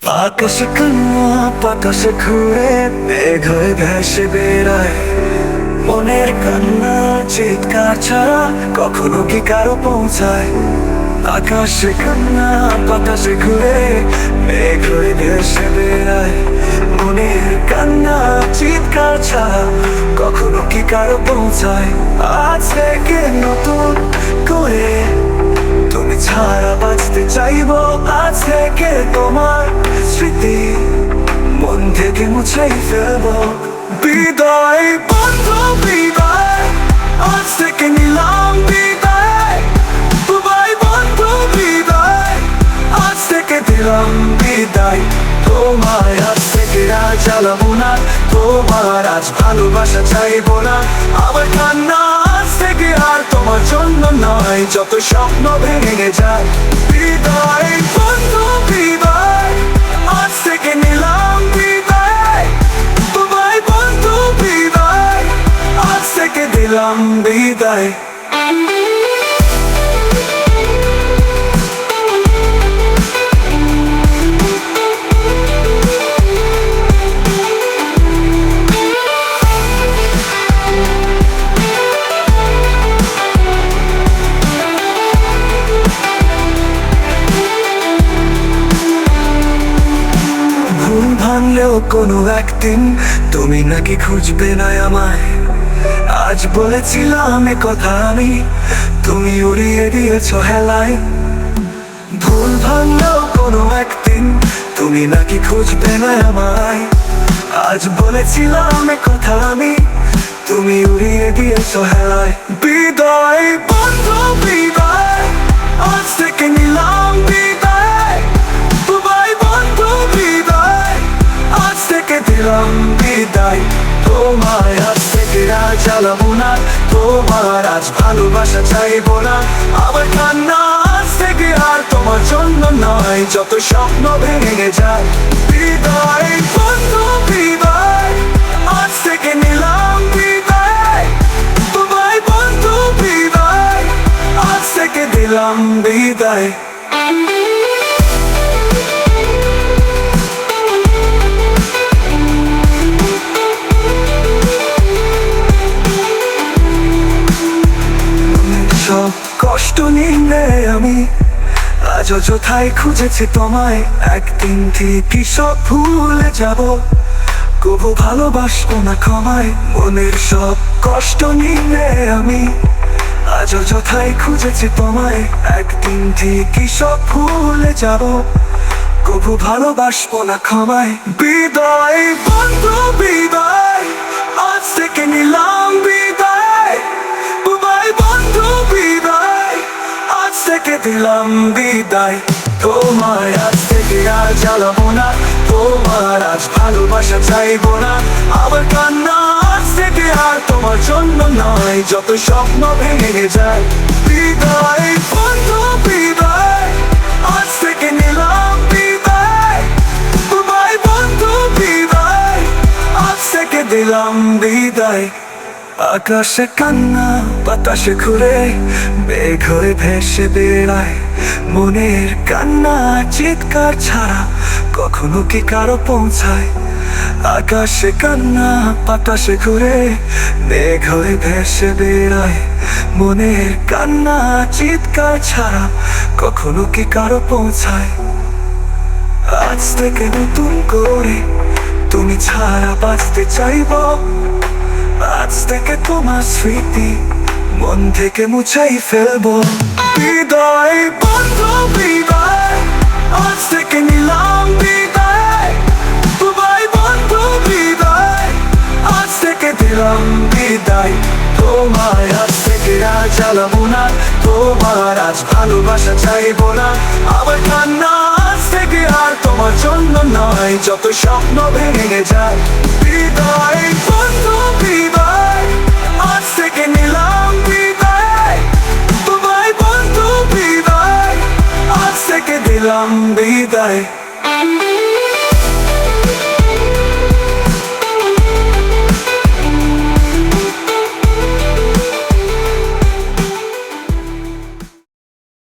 আকাশে কান্না বাতাসে ঘুরে মেঘ হয়ে ভেসে বেড়ায়। মনের কান্না চিৎকার ছাড়া কখনো কি কারো পৌঁছায়? আকাশে কান্না বাতাসে ঘুরে মেঘ হয়ে ভেসে বেড়ায়। মনের কান্না চিৎকার ছাড়া কখনো কি কারো পৌঁছায়? আজ থেকে নতুন করে তুমি ছাড়া বাঁচতে চাইবো। আজ থেকে তোমার স্মৃতি মন থেকে মুছেই ফেলবো। বিদায় বন্ধু বিদায়, আজ থেকে নিলাম বিদায়। তোমায় বন্ধু বিদায়, আজ থেকে দিলাম বিদায়। তোমায় আজ থেকে আর জ্বালাবো না, তোমার আজ ভালোবাসা চাইবো না। আমার কান্না আজ থেকে আর তোমার জন্য নয়, যত স্বপ্ন ভেঙে যায়। বিদায় বন্ধু বিদায়, আজ থেকে নিলাম বিদায়। তোমায় বন্ধু বিদায়, আজ থেকে দিলাম বিদায়। ভাঙলেও কোনো একদিন তুমি নাকি খুঁজবে না আমায়। আজ বলেছিলাম এ কথা আমি, তুমি উড়িয়ে দিয়েছ হেলায়। ভুল ভাঙলেও কোনো একদিন তুমি নাকি খুঁজবে না আমায়। আজ বলেছিলাম এ কথা আমি, তুমি উড়িয়ে দিয়েছ হেলায়। বিদায় বন্ধু বিদায়, আজ থেকে নিলাম বিদায়। তোমায় বন্ধু বিদায়, আজ থেকে দিলাম বিদায়। তোমায় আজ থেকে আর জ্বালাবো না, তোমার আজ ভালোবাসা চাইবো না। আমার কান্না আজ থেকে আর তোমার জন্য নয়, যত স্বপ্ন ভেঙে যায়। বিদায় বন্ধু বিদায়, আজ থেকে নিলাম বিদায়। তোমায় বন্ধু বিদায়, আজ থেকে দিলাম বিদায়। সব কষ্ট নিলে আমি আজ অযথাই খুঁজেছি তোমায়। একদিন ঠিকই সব ভুলে যাব, কবু ভালোবাসবো না ক্ষমায়। মনের সব কষ্ট নিলে আমি আজ অযথাই খুঁজেছি তোমায়। একদিন ঠিকই সব ভুলে যাব, কবু ভালোবাসবো না ক্ষমায়। বিদায় বন্ধু বিদায়, আজ থেকে নিলাম বিদায়। তোমায় বন্ধু বিদায়, আজ থেকে দিলাম বিদায়। তোমায় আজ থেকে আর জ্বালাবো না, তোমার আজ ভালোবাসা চাইবো না। আমার কান্না আজ থেকে আর তোমার জন্য নয়, যত স্বপ্ন ভেঙে যায়। বিদায় বন্ধু বিদায়, আজ থেকে নিলাম বিদায়। তোমায় বন্ধু বিদায়, আজ থেকে দিলাম বিদায়। আকাশে কান্না বাতাসে ঘুরে মেঘ হয়ে ভেসে বেড়ায়। মনের কান্না চিৎকার ছাড়া কখনো কি কারো পৌঁছায়? আকাশে কান্না বাতাসে ঘুরে মেঘ হয়ে ভেসে বেড়ায়। মনের কান্না চিৎকার ছাড়া কখনো কি কারো পৌঁছায়? আজ থেকে নতুন করে তুমি ছাড়া বাঁচতে চাইবো। আজ থেকে তোমার স্মৃতি মন থেকে মুছাই ফেলবো। বিদায় বন্ধু বিদায়, আজ থেকে নিলাম বিদায়। তোমায় বন্ধু বিদায়, আজ থেকে দিলাম বিদায়। তোমায় আজ থেকে আর জ্বালাবো না, তোমার আজ ভালোবাসা চাইবো না। আমার কান্না আজ থেকে আর তোমার জন্য নয়, যত স্বপ্ন ভেঙে যায়। বিদায় বন্ধু বিদায়, আজ থেকে নিলাম বিদায়। তোমায় বন্ধু বিদায়, আজ থেকে দিলাম বিদায়।